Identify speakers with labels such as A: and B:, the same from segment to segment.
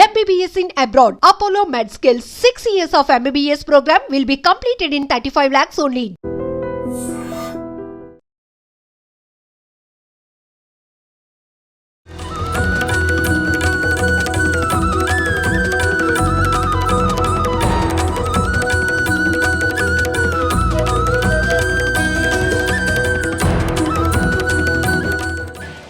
A: MBBS in abroad. Apollo MedSkill 6 years of MBBS program will be completed in 35 lakhs only.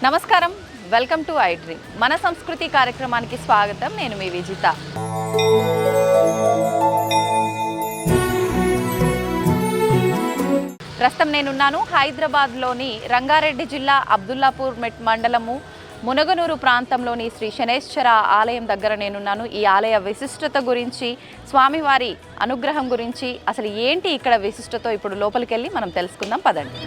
B: నమస్కారం, welcome to I dream. మన సంస్కృతి కార్యక్రమానికి స్వాగతం. నేను మీ విజిత. ప్రస్తుతం నేనున్నాను హైదరాబాద్లోని రంగారెడ్డి జిల్లా అబ్దుల్లాపూర్ మండలము మునగనూరు ప్రాంతంలోని శ్రీ శనేశ్వర ఆలయం దగ్గర నేనున్నాను. ఈ ఆలయ విశిష్టత గురించి, స్వామివారి అనుగ్రహం గురించి, అసలు ఏంటి ఇక్కడ విశిష్టతో ఇప్పుడు లోపలికి వెళ్ళి మనం తెలుసుకుందాం. పదండి.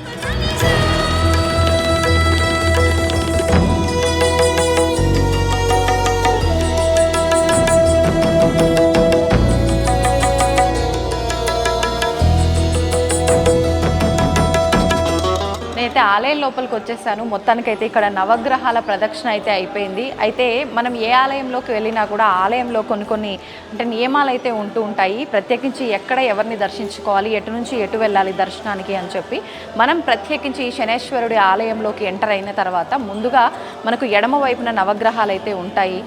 B: నేనైతే ఆలయం లోపలికి వచ్చేసాను. మొత్తానికైతే ఇక్కడ నవగ్రహాల ప్రదక్షిణ అయితే అయిపోయింది. అయితే మనం ఏ ఆలయంలోకి వెళ్ళినా కూడా ఆలయంలో కొన్ని అంటే నియమాలు అయితే ఉంటూ ఉంటాయి. ప్రత్యేకించి ఎక్కడ ఎవరిని దర్శించుకోవాలి, ఎటు నుంచి ఎటు వెళ్ళాలి దర్శనానికి అని చెప్పి మనం ప్రత్యేకించి ఈ శనేశ్వరుడి ఆలయంలోకి ఎంటర్ అయిన తర్వాత ముందుగా మనకు ఎడమ వైపున నవగ్రహాలు అయితే ఉంటాయి.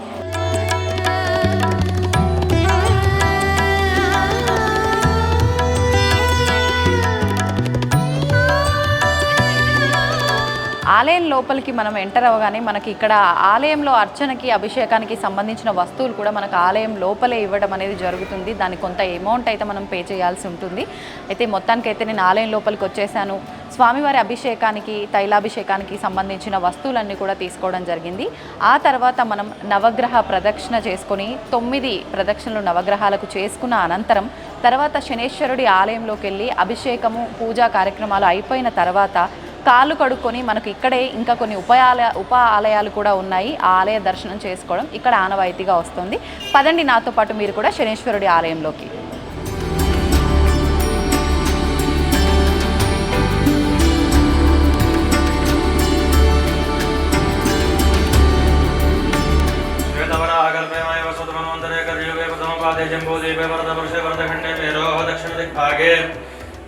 B: ఆలయం లోపలికి మనం ఎంటర్ అవ్వగానే మనకి ఇక్కడ ఆలయంలో అర్చనకి, అభిషేకానికి సంబంధించిన వస్తువులు కూడా మనకు ఆలయం లోపలే ఇవ్వడం అనేది జరుగుతుంది. దానికి కొంత అమౌంట్ అయితే మనం పే చేయాల్సి ఉంటుంది. అయితే మొత్తానికైతే నేను ఆలయం లోపలికి వచ్చేసాను. స్వామివారి అభిషేకానికి, తైలాభిషేకానికి సంబంధించిన వస్తువులన్నీ కూడా తీసుకోవడం జరిగింది. ఆ తర్వాత మనం నవగ్రహ ప్రదక్షిణ చేసుకొని 9 ప్రదక్షిణలు నవగ్రహాలకు చేసుకున్న అనంతరం తర్వాత శనేశ్వరుడి ఆలయంలోకి వెళ్ళి అభిషేకము, పూజా కార్యక్రమాలు అయిపోయిన తర్వాత కాళ్ళు కడుక్కొని మనకు ఇక్కడే ఇంకా కొన్ని ఉప ఆలయాలు కూడా ఉన్నాయి. ఆ ఆలయ దర్శనం చేసుకోవడం ఇక్కడ ఆనవాయితీగా వస్తుంది. పదండి నాతో పాటు మీరు కూడా శనేశ్వరుడి ఆలయంలోకి.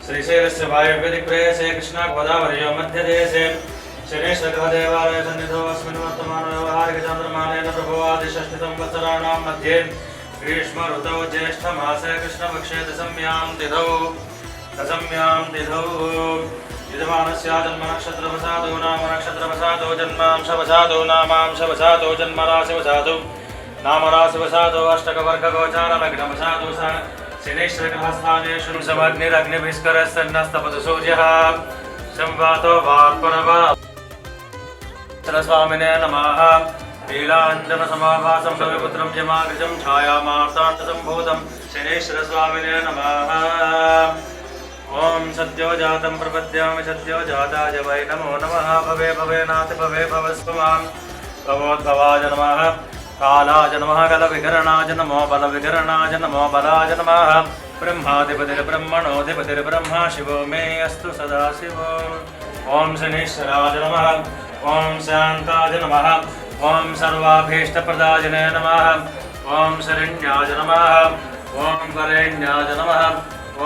C: श्रीशैलस्य वायव्यदिक्प्रदेशे कृष्णागोदावर्यो मध्यदेशे शनेश्वरदेवालय सन्निधौ अस्मिन् वर्तमानव्यवहारिकचान्द्रमानेन प्रभवादिषष्टितं वत्सराणां मध्ये ग्रीष्म ऋतौ ज्येष्ठमासे कृष्णपक्षे दशम्यां तिथौ यजमानस्य जन्मनक्षत्रवसादौ नामनक्षत्रवसादौ जन्मांशवसादौ नामांशवसादौ जन्मराशिवसादौ नामराशिवसादौ अष्टकवर्गगोचारलग्नवसादौ शनेश्वरग्रहस्थानेषु समग्निरग्निभिस्करस्तन्नस्तपतु सूर्यः संवातो वाक्परवा स्वामिने नमः नीलाञ्जनसमाभासं रविपुत्रं यमाग्रजं छायामार्ताण्डसम्भूतं शनेश्वरस्वामिने नमः। ॐ सद्यो जातं प्रपद्यामि सद्यो जाताय वै नमो नमः। भवे भवेनाथ भवे भवस्वमां भवोद्भवाय नमः। कालाय नमः कलविकरणाय नमो बलविकरणाय नमो बलाय नमः। ब्रह्माधिपतिर्ब्रह्मणोऽधिपतिर्ब्रह्मा शिवो मे अस्तु सदा शिवो। ॐ शनीश्वराय नमः। ॐ शान्ताय नमः। ॐ सर्वाभीष्टप्रदायिने नमः। ॐ शरण्याय नमः। ॐ वरेण्याय नमः।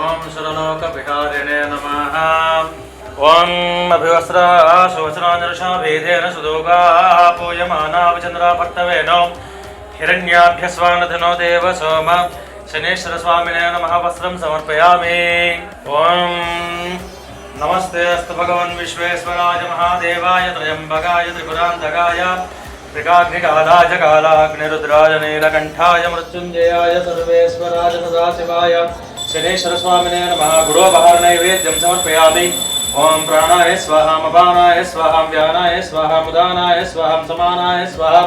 C: ॐ सुरलोकविहारिणे नमः। ॐ अभिवस्त्राशोचनानिर्षाभेदेन सुदोगाः पूयमानावचन्द्राभर्तवेनो हिरण्याभ्यस्वानधनो देव सोम शनेश्वरस्वामिने नमः। वस्त्रं समर्पयामि। ॐ नमस्ते अस्तु भगवन् विश्वेश्वराय महादेवाय त्र्यम्बकाय त्रिपुरान्तकाय त्रिकाग्निकालाय कालाग्निरुद्राय नीलकण्ठाय मृत्युञ्जयाय सर्वेश्वराय सदाशिवाय शनेश्वरस्वामिने नमः। गुरोपहारनैवेद्यं समर्पयामि। ओम प्राणाय स्वाहा अपानाय स्वाहा व्यानाय स्वाहा मुदानाय स्वाहा समानाय स्वाहा।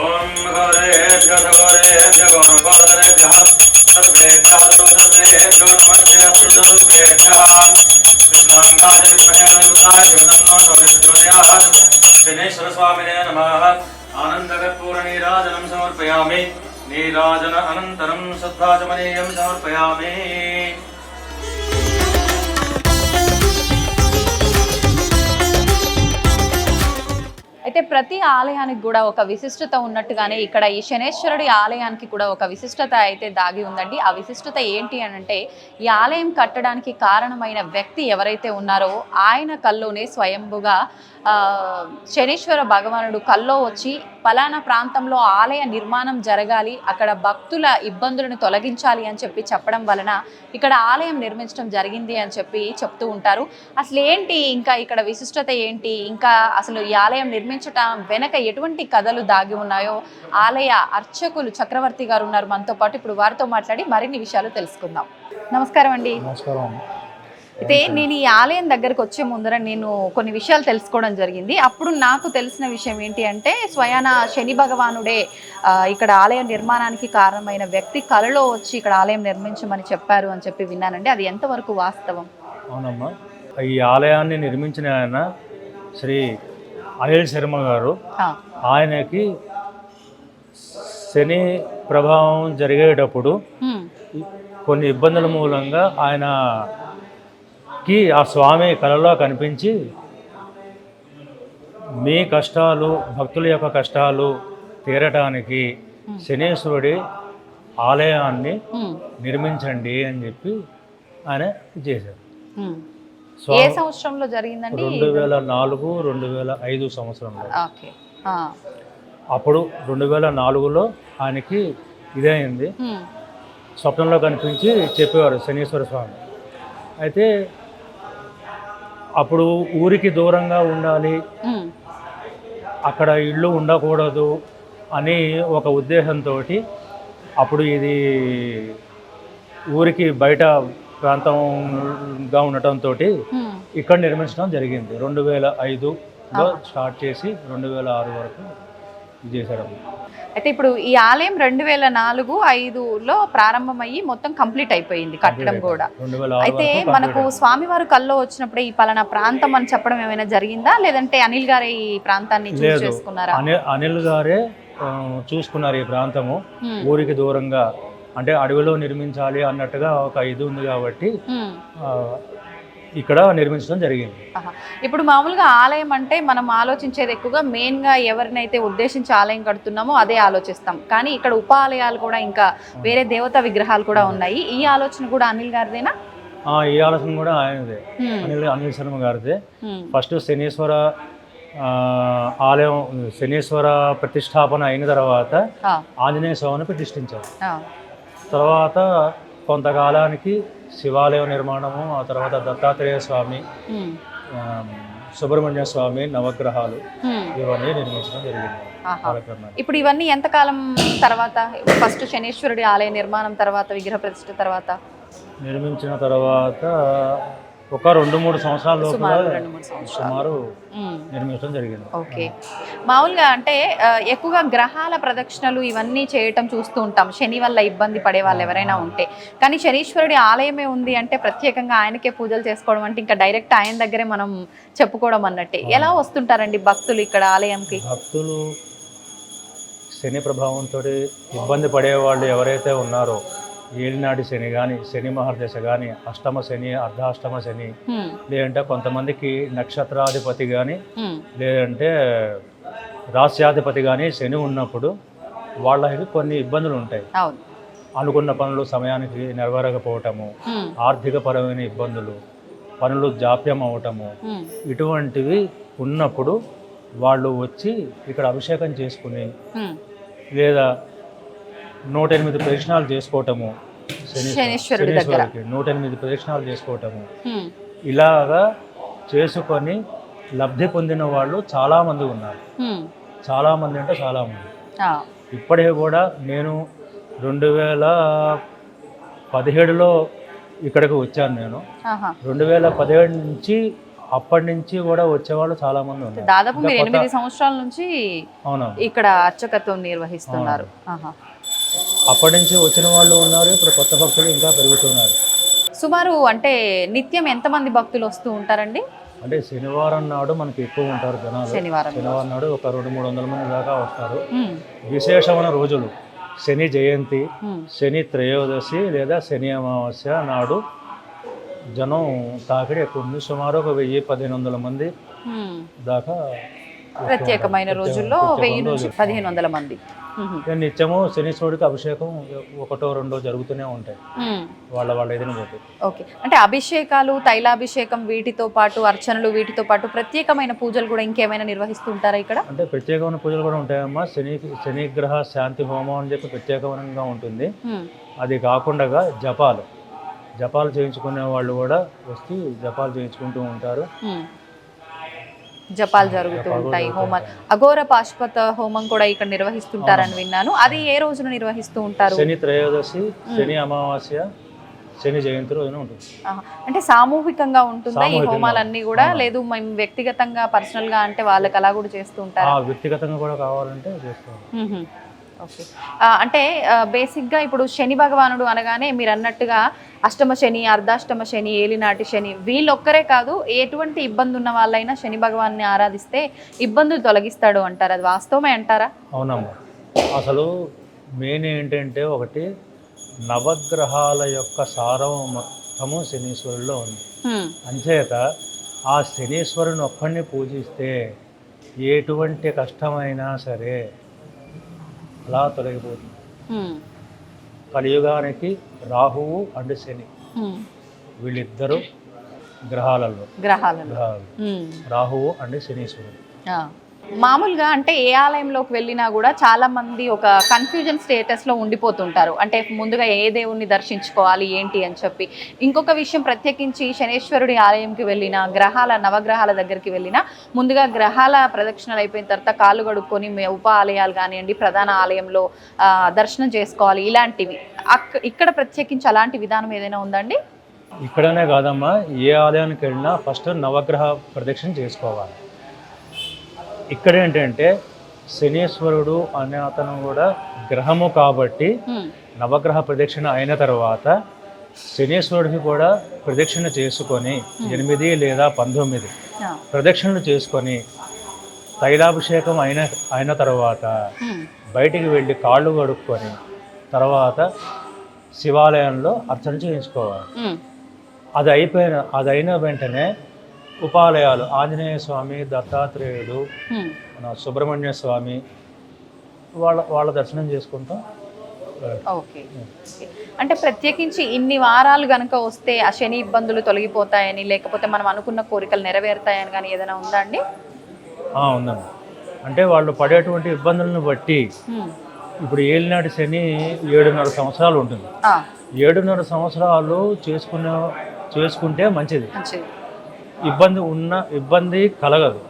C: ओम घोरेभ्यो घोरेभ्यो घोरघोरेभ्यः सर्वेभ्यः सर्वेभ्यो नमस्ते अच्युतरूपेभ्यः कृष्णाङ्गाय विद्महे युक्ताय तन्नो ज्योतिर्ज्योतिर्यात् शनेश्वरस्वामिने नमः। आनन्दकर्पूरनीराजनं समर्पयामि। नीराजन अनन्तरं शुद्धाचमनीयं समर्पयामि।
B: అయితే ప్రతి ఆలయానికి కూడా ఒక విశిష్టత ఉన్నట్టుగానే ఇక్కడ ఈ శనేశ్వరుడి ఆలయానికి కూడా ఒక విశిష్టత అయితే దాగి ఉందండి. ఆ విశిష్టత ఏంటి అని అంటే, ఈ ఆలయం కట్టడానికి కారణమైన వ్యక్తి ఎవరైతే ఉన్నారో ఆయన కల్లోనే స్వయంభుగా శనీశ్వర భగవానుడు కల్లో వచ్చి పలానా ప్రాంతంలో ఆలయ నిర్మాణం జరగాలి, అక్కడ భక్తుల ఇబ్బందులను తొలగించాలి అని చెప్పి చెప్పడం వలన ఇక్కడ ఆలయం నిర్మించడం జరిగింది అని చెప్పి చెప్తూ ఉంటారు. అసలు ఏంటి ఇంకా ఇక్కడ విశిష్టత ఏంటి, ఇంకా అసలు ఈ ఆలయం నిర్మించటం వెనక ఎటువంటి కథలు దాగి ఉన్నాయో ఆలయ అర్చకులు చక్రవర్తి గారు ఉన్నారు మనతో పాటు. ఇప్పుడు వారితో మాట్లాడి మరిన్ని విషయాలు తెలుసుకుందాం. నమస్కారం అండి.
C: నమస్కారం.
B: అయితే నేను ఈ ఆలయం దగ్గరకు వచ్చే ముందర నేను కొన్ని విషయాలు తెలుసుకోవడం జరిగింది. అప్పుడు నాకు తెలిసిన విషయం ఏంటి అంటే, స్వయాన శని భగవానుడే ఇక్కడ ఆలయ నిర్మాణానికి కారణమైన వ్యక్తి కలలో వచ్చి ఇక్కడ ఆలయం నిర్మించమని చెప్పారు అని చెప్పి విన్నానండి. అది ఎంతవరకు వాస్తవం?
D: అవునమ్మా, ఈ ఆలయాన్ని నిర్మించిన ఆయన శ్రీ అనిల్ శర్మ గారు. ఆయనకి శని ప్రభావం జరిగేటప్పుడు కొన్ని ఇబ్బందుల మూలంగా ఆయనకి ఆ స్వామి కలలో కనిపించి, మీ కష్టాలు, భక్తుల యొక్క కష్టాలు తీరటానికి శనీశ్వరుడి ఆలయాన్ని నిర్మించండి అని చెప్పి ఆయన చేశారు.
B: ఏ సంవత్సరంలో జరిగిందండి?
D: 2004, 2005 సంవత్సరంలో. అప్పుడు 2004లో ఆయనకి ఇదే అయింది. స్వప్నంలో కనిపించి చెప్పేవారు శనీశ్వర స్వామి. అయితే అప్పుడు ఊరికి దూరంగా ఉండాలి, అక్కడ ఇళ్ళు ఉండకూడదు అని ఒక ఉద్దేశంతో అప్పుడు ఇది ఊరికి బయట ప్రాంతంగా ఉండటంతో ఇక్కడ నిర్మించడం జరిగింది. 2005లో స్టార్ట్ చేసి 2006 వరకు చేశారు.
B: అయితే ఇప్పుడు ఈ ఆలయం 2004-05లో ప్రారంభమయ్యి మొత్తం కంప్లీట్ అయిపోయింది కట్టడం కూడా. అయితే మనకు స్వామివారు కల్లో వచ్చినప్పుడు ఈ పలానా ప్రాంతం అని చెప్పడం ఏమైనా జరిగిందా, లేదంటే అనిల్ గారే ఈ ప్రాంతాన్ని చూస్ చేసుకున్నారా?
D: అనిల్ గారే చూసుకున్నారు ఈ ప్రాంతము. ఊరికి దూరంగా అంటే అడవిలో నిర్మించాలి అన్నట్టుగా ఒక ఇది ఉంది కాబట్టి ఇక్కడ నిర్మించడం జరిగింది.
B: ఇప్పుడు మామూలుగా ఆలయం అంటే మనం ఆలోచించేది ఎక్కువగా మెయిన్గా ఎవరినైతే ఉద్దేశించి ఆలయం కడుతున్నామో అదే ఆలోచిస్తాం. కానీ ఇక్కడ ఉపాలయాలు కూడా ఇంకా వేరే దేవతా విగ్రహాలు కూడా ఉన్నాయి. ఈ ఆలోచన కూడా అనిల్ గారిదేనా?
D: ఈ ఆలోచన కూడా ఆయనదే, అనిల్ శర్మ గారిదే. ఫస్ట్ శనీశ్వర ఆలయం, శనీశ్వర ప్రతిష్టాపన అయిన తర్వాత ఆంజనేయ స్వామిని ప్రతిష్ఠించారు. తర్వాత కొంతకాలానికి శివాలయం నిర్మాణము, ఆ తర్వాత దత్తాత్రేయ స్వామి, సుబ్రహ్మణ్య స్వామి, నవగ్రహాలు ఇవన్నీ నిర్మించడం జరిగింది.
B: ఇప్పుడు ఇవన్నీ ఎంతకాలం తర్వాత? ఫస్ట్ శనీశ్వరుడి ఆలయ నిర్మాణం తర్వాత, విగ్రహ ప్రతిష్ఠ తర్వాత
D: నిర్మించిన తర్వాత ఒక 2-3 సంవత్సరాల సుమారు నిర్మించడం జరిగింది.
B: ఓకే. మామూలుగా అంటే ఎక్కువగా గ్రహాల ప్రదక్షిణలు ఇవన్నీ చేయటం చూస్తూ ఉంటాం, శని వల్ల ఇబ్బంది పడే వాళ్ళు ఎవరైనా ఉంటే. కానీ శనీశ్వరుడి ఆలయమే ఉంది అంటే ప్రత్యేకంగా ఆయనకే పూజలు చేసుకోవడం అంటే ఇంకా డైరెక్ట్ ఆయన దగ్గరే మనం చెప్పుకోవడం అన్నట్టే. ఎలా వస్తుంటారండి భక్తులు ఇక్కడ ఆలయంకి?
D: భక్తులు శని ప్రభావంతో ఇబ్బంది పడేవాళ్ళు ఎవరైతే ఉన్నారో, ఏలినాటి శని కానీ, శని మహర్దశ కానీ, అష్టమ శని, అర్ధాష్టమ శని, లేదంటే కొంతమందికి నక్షత్రాధిపతి కానీ, లేదంటే రాస్యాధిపతి కానీ శని ఉన్నప్పుడు వాళ్ళకి కొన్ని ఇబ్బందులు ఉంటాయి. అనుకున్న పనులు సమయానికి నెరవేరకపోవటము, ఆర్థిక పరమైన ఇబ్బందులు, పనులు జాప్యం అవటము, ఇటువంటివి ఉన్నప్పుడు వాళ్ళు వచ్చి ఇక్కడ అభిషేకం చేసుకుని లేదా 108 ప్రదక్షిణాలు చేసుకోవటము, శనీశ్వరుడికి 108 ప్రదక్షిణాలు చేసుకోవటము, ఇలాగా చేసుకొని లబ్ధి పొందిన వాళ్ళు చాలామంది ఉన్నారు. చాలామంది అంటే చాలామంది. ఇప్పటికే కూడా నేను 2017లో ఇక్కడికి వచ్చాను. నేను 2017 నుంచి అప్పటి నుంచి కూడా వచ్చేవాళ్ళు చాలా మంది ఉన్నారు.
B: దాదాపు మీరు 8 సంవత్సరాల నుంచి ఇక్కడ అర్చకత్వం నిర్వహిస్తున్నారు.
D: అప్పటి నుంచి వచ్చిన వాళ్ళు ఉన్నారు, ఇప్పుడు కొత్త భక్తులు ఇంకా పెరుగుతున్నారు.
B: సుమారు అంటే నిత్యం ఎంతమంది భక్తులు వస్తూ ఉంటారండి?
D: అంటే శనివారం నాడు మనకి ఎక్కువ ఉంటారు జనాలు. శనివారం నాడు ఒక 200-300 మంది దాకా వస్తారు. విశేషమైన రోజులు శని జయంతి, శని త్రయోదశి లేదా శని అమావాస్య నాడు జనం తాకిడి ఎక్కువ ఉంది. సుమారు ఒక 1000-1500 మంది దాకా
B: ప్రత్యేకమైన రోజుల్లో 1000 నుంచి 1500 మంది.
D: నిత్యము శనీశ్వరుడికి అభిషేకం 1-2 జరుగుతూనే ఉంటాయి వాళ్ళ ఇదిని బట్టి.
B: ఓకే, అంటే అభిషేకాలు, తైలాభిషేకం వీటితో పాటు అర్చనలు వీటితో పాటు ప్రత్యేకమైన పూజలు కూడా ఇంకేమైనా నిర్వహిస్తుంటారా ఇక్కడ?
D: అంటే ప్రత్యేకమైన పూజలు కూడా ఉంటాయమ్మా. శనిగ్రహ శాంతి హోమం అని చెప్పి ప్రత్యేకంగా ఉంటుంది. అది కాకుండా జపాలు చేయించుకునే వాళ్ళు కూడా వచ్చి జపాలు చేయించుకుంటూ ఉంటారు.
B: జపాలు జరుగుతూ ఉంటాయి, హోమాలు. అఘోర పాశుపత హోమం కూడా ఇక్కడ నిర్వహిస్తుంటారని విన్నాను. అది ఏ రోజున నిర్వహిస్తూ ఉంటారు?
D: శని త్రయోదశి, శని అమావాస్య, శని జయంతి రోజున ఉంటుంది.
B: అంటే సామూహికంగా ఉంటుందా ఈ హోమాలన్నీ కూడా? లేదు మేము వ్యక్తిగతంగా పర్సనల్ గా అంటే వాళ్ళకి అలా కూడా చేస్తూ ఉంటారు?
D: వ్యక్తిగతంగా కూడా కావాలంటే చేస్తాం.
B: ఓకే, అంటే బేసిక్గా ఇప్పుడు శని భగవానుడు అనగానే మీరు అన్నట్టుగా అష్టమ శని, అర్ధాష్టమ శని, ఏలినాటి శని వీళ్ళొక్కరే కాదు, ఎటువంటి ఇబ్బంది ఉన్న వాళ్ళైనా శని భగవాన్ని ఆరాధిస్తే ఇబ్బందులు తొలగిస్తాడు అంటారు. అది వాస్తవమే అంటారా?
D: అవునమ్మా. అసలు మెయిన్ ఏంటంటే ఒకటి నవగ్రహాల యొక్క సారం మొత్తము శనీశ్వరుల్లో ఉంది. అంచేత ఆ శనీశ్వరుని ఒక్కడిని పూజిస్తే ఎటువంటి కష్టమైనా సరే అలా తొలగిపోతుంది. కలియుగానికి రాహువు అండ్ శని వీళ్ళిద్దరు గ్రహాలు, రాహువు అండ్ శనీశ్వరుడు.
B: మామూలుగా అంటే ఏ ఆలయంలోకి వెళ్ళినా కూడా చాలా మంది ఒక కన్ఫ్యూజన్ స్టేటస్లో ఉండిపోతుంటారు. అంటే ముందుగా ఏ దేవుణ్ణి దర్శించుకోవాలి ఏంటి అని చెప్పి. ఇంకొక విషయం, ప్రత్యేకించి శనేశ్వరుడి ఆలయంకి వెళ్ళినా, నవగ్రహాల దగ్గరికి వెళ్ళినా ముందుగా గ్రహాల ప్రదక్షిణలు అయిపోయిన తర్వాత కాళ్ళు కడుక్కొని ఉప ఆలయాలు కానివ్వండి, ప్రధాన ఆలయంలో దర్శనం చేసుకోవాలి. ఇలాంటివి ఇక్కడ ప్రత్యేకించి అలాంటి విధానం ఏదైనా ఉందండి?
D: ఇక్కడనే కాదమ్మా, ఏ ఆలయానికి వెళ్ళినా ఫస్ట్ నవగ్రహ ప్రదక్షిణ చేసుకోవాలి. ఇక్కడ ఏంటంటే శనీశ్వరుడు అనే అతను కూడా గ్రహము కాబట్టి నవగ్రహ ప్రదక్షిణ అయిన తర్వాత శనీశ్వరుడికి కూడా ప్రదక్షిణ చేసుకొని 8 లేదా 19 ప్రదక్షిణలు చేసుకొని తైలాభిషేకం అయిన తర్వాత బయటికి వెళ్ళి కాళ్ళు కడుక్కొని తర్వాత శివాలయంలో అర్చన చేయించుకోవాలి. అది అయిన వెంటనే ఉపాలయాలు ఆంజనేయ స్వామి, దత్తాత్రేయుడు, మన సుబ్రహ్మణ్య స్వామి వాళ్ళ దర్శనం చేసుకుంటాం.
B: ఓకే, అంటే ప్రత్యేకించి ఇన్ని వారాలు గనక వస్తే ఆ శని ఇబ్బందులు తొలగిపోతాయని, లేకపోతే మనం అనుకున్న కోరికలు నెరవేరుతాయని కానీ ఏదైనా ఉందా అండి?
D: ఉందండి. అంటే వాళ్ళు పడేటువంటి ఇబ్బందులను బట్టి ఇప్పుడు ఏలినాటి శని 7.5 సంవత్సరాలు ఉంటుంది. 7.5 సంవత్సరాలు చేసుకుంటే మంచిది. ఇబ్బంది కలగదు.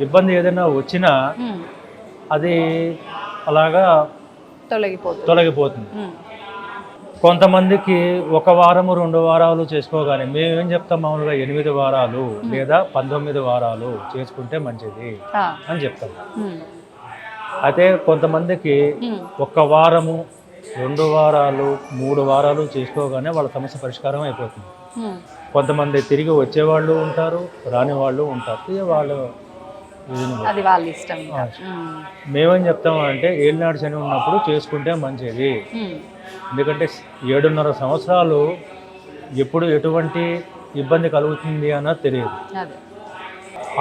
D: ఇబ్బంది ఏదైనా వచ్చినా అది అలాగా తొలగిపోతుంది. కొంతమందికి 1 వారము 2 వారాలు చేసుకోగానే మేమేం చెప్తాం, మామూలుగా 8 వారాలు లేదా 19 వారాలు చేసుకుంటే మంచిది అని చెప్తాం. అయితే కొంతమందికి 1 వారము 2 వారాలు 3 వారాలు చేసుకోగానే వాళ్ళ సమస్య పరిష్కారం అయిపోతుంది. కొంతమంది తిరిగి వచ్చేవాళ్ళు ఉంటారు, రాని వాళ్ళు ఉంటారు.
B: వాళ్ళ ఇష్టం.
D: మేమేం చెప్తామంటే ఏలినాడు శని ఉన్నప్పుడు చేసుకుంటే మంచిది. ఎందుకంటే 7.5 సంవత్సరాలు ఎప్పుడు ఎటువంటి ఇబ్బంది కలుగుతుంది అన్నది తెలియదు.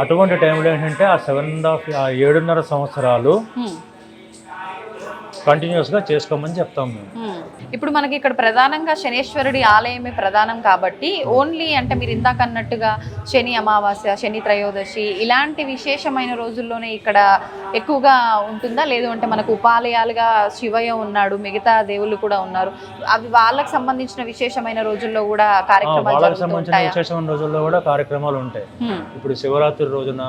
D: అటువంటి టైంలో ఏంటంటే ఆ 7.5 సంవత్సరాలు కంటిన్యూస్గా చేసుకోమని చెప్తాం మేము.
B: ఇప్పుడు మనకి ఇక్కడ ప్రధానంగా శనేశ్వరుడి ఆలయమే ప్రధానం కాబట్టి ఓన్లీ అంటే మీరు ఇందాక అన్నట్టుగా శని అమావాస్య, శని త్రయోదశి ఇలాంటి విశేషమైన రోజుల్లోనే ఇక్కడ ఎక్కువగా ఉంటుందా? లేదు అంటే మనకు ఉపాలయాలుగా శివయ్య ఉన్నాడు, మిగతా దేవుళ్ళు కూడా ఉన్నారు, అవి వాళ్ళకి సంబంధించిన విశేషమైన రోజుల్లో కూడా కార్యక్రమాలు
D: విశేషమైన రోజుల్లో కూడా కార్యక్రమాలు ఉంటాయి. ఇప్పుడు శివరాత్రి రోజున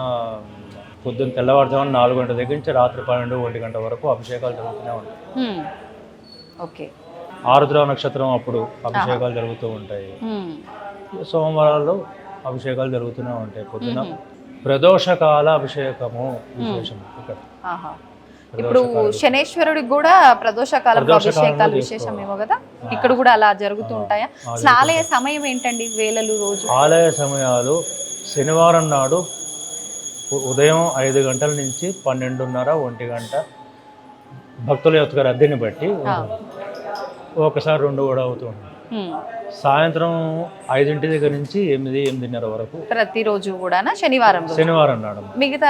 D: పొద్దున్న తెల్లవారుజామున 4 గంటల దగ్గర నుంచి రాత్రి 12-1 గంట వరకు అభిషేకాలు జరుగుతూనే ఉంటాయి.
B: ఓకే,
D: ఆరుద్ర నక్షత్రం అప్పుడు అభిషేకాలు జరుగుతూ ఉంటాయి. సోమవారాల్లో అభిషేకాలు జరుగుతూనే ఉంటాయి. పొద్దున ప్రదోషకాల అభిషేకము విశేషం ఇక్కడ.
B: ఇప్పుడు శనేశ్వరుడికి కూడా ప్రదోషకాల అభిషేకాలు విశేషమేమో కదా, ఇక్కడ కూడా అలా జరుగుతూ ఉంటాయా? అసలు ఆలయ సమయం ఏంటండి, వేళలు రోజు?
D: ఆలయ సమయాలు శనివారం నాడు ఉదయం 5 గంటల నుంచి 12:30-1 గంట భక్తుల యొక్క రద్దీని బట్టి ఒకసారి 2 కూడా అవుతూ ఉంటుంది. సాయంత్రం 5 దగ్గర నుంచి 8:30 వరకు
B: ప్రతిరోజు కూడా శనివారం
D: నాడు.
B: మిగతా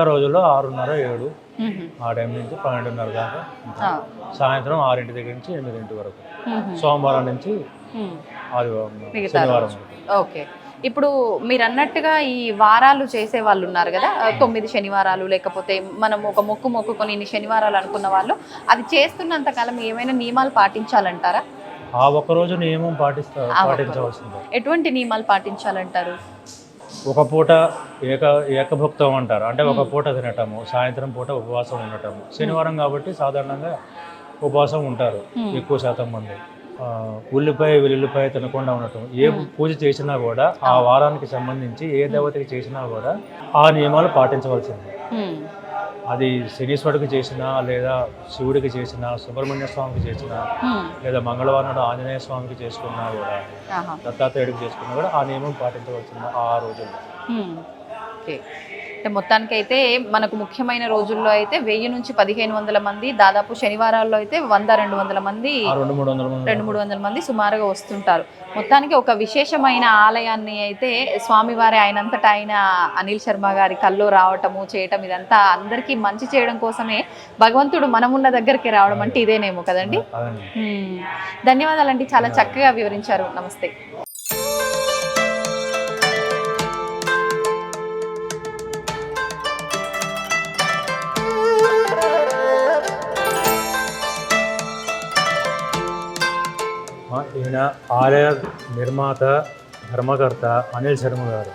D: రోజుల్లో 6:30 7 ఆ టైం నుంచి 12:30 దాకా. సాయంత్రం 6 దగ్గర నుంచి 8 వరకు, సోమవారం నుంచి శనివారం.
B: ఓకే, ఇప్పుడు మీరు అన్నట్టుగా ఈ వారాలు చేసే వాళ్ళు ఉన్నారు కదా, 9 శనివారాలు, లేకపోతే మనం ఒక మొక్కుకొని ఇన్ని శనివారాలు అనుకున్న వాళ్ళు, అది చేస్తున్నంత కాలం ఏమైనా నియమాలు పాటించాలంటారా?
D: ఆ ఒక్కరోజు నియమం పాటించవలసింది.
B: ఎటువంటి నియమాలు పాటించాలంటారు?
D: ఒక పూట ఏకభుక్తం అంటారు, అంటే ఒక పూట తినటము, సాయంత్రం పూట ఉపవాసం ఉండటము. శనివారం కాబట్టి సాధారణంగా ఉపవాసం ఉంటారు ఎక్కువ శాతం మంది. ఉల్లిపాయ వెల్లుల్లిపాయ తినకుండా ఉండటం. ఏ పూజ చేసినా కూడా ఆ వారానికి సంబంధించి ఏ దేవతకి చేసినా కూడా ఆ నియమాలు పాటించవలసింది. అది శనీశ్వరుడికి చేసినా, లేదా శివుడికి చేసినా, సుబ్రహ్మణ్య స్వామికి చేసినా, లేదా మంగళవారం నాడు ఆంజనేయ స్వామికి చేసుకున్నా కూడా, దత్తాత్రేయుడికి చేసుకున్నా కూడా ఆ నియమం పాటించవలసింది ఆ రోజుల్లో.
B: అంటే మొత్తానికైతే మనకు ముఖ్యమైన రోజుల్లో అయితే 1000 నుంచి 1500 మంది, దాదాపు శనివారాల్లో అయితే 100-200 మంది, 200-300 మంది సుమారుగా వస్తుంటారు. మొత్తానికి ఒక విశేషమైన ఆలయాన్ని అయితే స్వామివారి ఆయనంతటా ఆయన అనిల్ శర్మ గారి కల్లో రావటము చేయటం, ఇదంతా అందరికీ మంచి చేయడం కోసమే భగవంతుడు మనమున్న దగ్గరికి రావడం అంటే ఇదేనేమో కదండి. ధన్యవాదాలండి, చాలా చక్కగా వివరించారు. నమస్తే.
D: ఈయన ఆలయ నిర్మాత, ధర్మకర్త అనిల్ శర్మ గారు.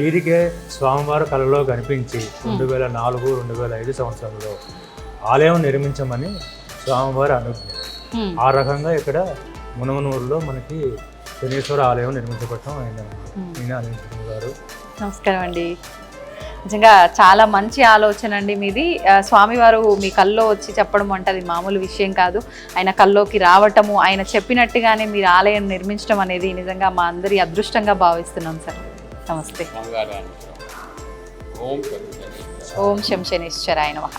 D: వీరికే స్వామివారు కళలో కనిపించి 2004-2005 సంవత్సరంలో ఆలయం నిర్మించమని స్వామివారి అనుజ్ఞ. ఆ రకంగా ఇక్కడ మునమనూరులో మనకి శనీశ్వర ఆలయం నిర్మించబడటం అయింది. ఈయన అనిల్ శర్మ గారు.
B: నమస్కారం అండి. నిజంగా చాలా మంచి ఆలోచన అండి మీది. స్వామివారు మీ కల్లో వచ్చి చెప్పడం అంటే అది మామూలు విషయం కాదు. ఆయన కల్లోకి రావటము, ఆయన చెప్పినట్టుగానే మీరు ఆలయం నిర్మించడం అనేది నిజంగా మా అందరి అదృష్టంగా భావిస్తున్నాం సార్. నమస్తే. ఓం శం శనీశ్వరాయ నమః.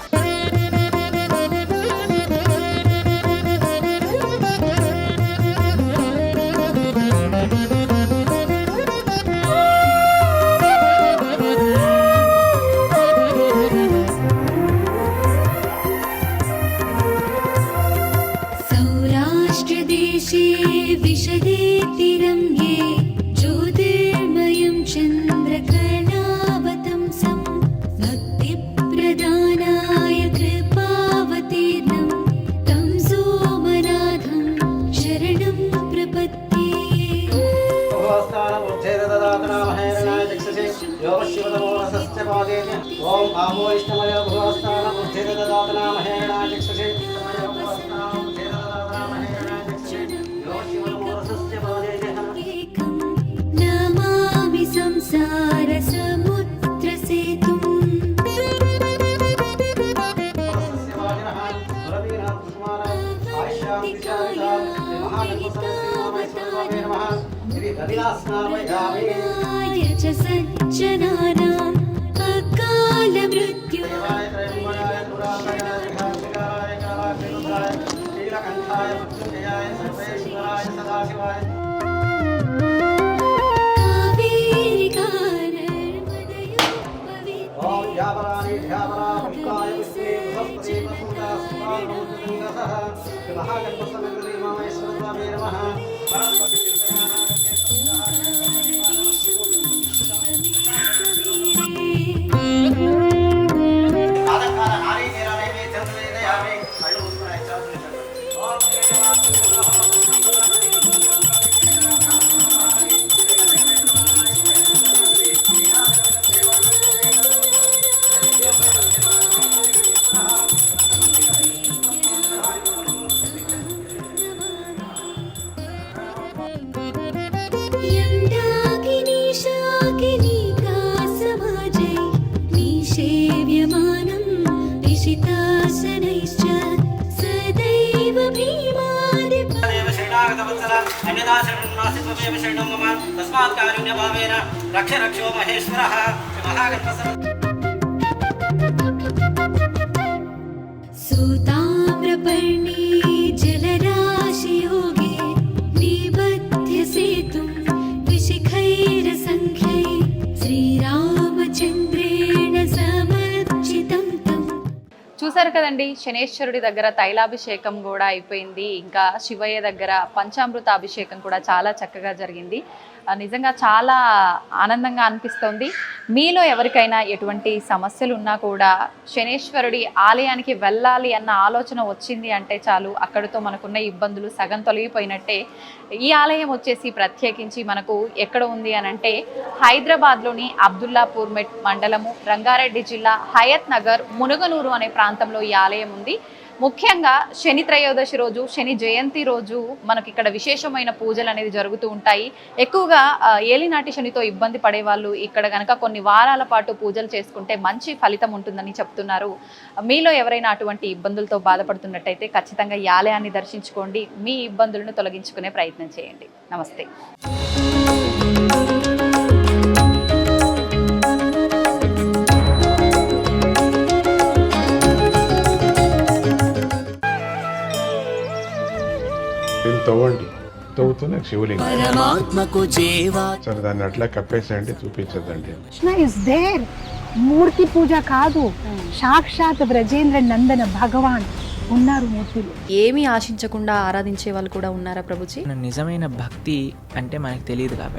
E: विशदे तिरङ्गे ज्योतिर्मयं चन्द्रकलावतंसं भक्तिप्रदानाय कृपावतीर्णं तं सोमनाथं शरणं प्रपद्ये. नमामि संसारसमुद्रसेतुम्. च सज्जनानाम् अकालमृत्यु. सूताम्रपर्णी जलराशियोगे
B: కదండి, శనేశ్వరుడి దగ్గర తైలాభిషేకం కూడా అయిపోయింది, ఇంకా శివయ్య దగ్గర పంచామృత అభిషేకం కూడా చాలా చక్కగా జరిగింది. నిజంగా చాలా ఆనందంగా అనిపిస్తోంది. మీలో ఎవరికైనా ఎటువంటి సమస్యలు ఉన్నా కూడా శనేశ్వరుడి ఆలయానికి వెళ్ళాలి అన్న ఆలోచన వచ్చింది అంటే చాలు, అక్కడితో మనకున్న ఇబ్బందులు సగం తొలగిపోయినట్టే. ఈ ఆలయం వచ్చేసి ప్రత్యేకించి మనకు ఎక్కడ ఉంది అని అంటే హైదరాబాద్లోని అబ్దుల్లాపూర్ మండలము, రంగారెడ్డి జిల్లా, హయత్ నగర్, మునుగనూరు అనే ప్రాంతంలో ఈ ఆలయం ఉంది. ముఖ్యంగా శని త్రయోదశి రోజు, శని జయంతి రోజు మనకి ఇక్కడ విశేషమైన పూజలు అనేది జరుగుతూ ఉంటాయి. ఎక్కువగా ఏలినాటి శనితో ఇబ్బంది పడే వాళ్ళు ఇక్కడ కనుక కొన్ని వారాల పాటు పూజలు చేసుకుంటే మంచి ఫలితం ఉంటుందని చెప్తున్నారు. మీలో ఎవరైనా అటువంటి ఇబ్బందులతో బాధపడుతున్నట్టయితే ఖచ్చితంగా ఈ ఆలయాన్ని దర్శించుకోండి, మీ ఇబ్బందులను తొలగించుకునే ప్రయత్నం చేయండి. నమస్తే.
F: తవ్వండి, తవ్వుతూనే శివలింగం.
G: పరమాత్మకు జీవా
F: సరే దాన్ని అట్లా కప్పేసేయండి, చూపించదండి.
H: Krishna is there. మూర్తి పూజ కాదు, సాక్షాత్ బ్రజేంద్ర నందన భగవాన్ ఉన్నారు మూర్తిలో.
B: ఏమీ ఆశించకుండా ఆరాధించే వాళ్ళు కూడా ఉన్నారా ప్రభుజీ?
G: నిజమైన భక్తి అంటే మనకు తెలియదు కాబట్టి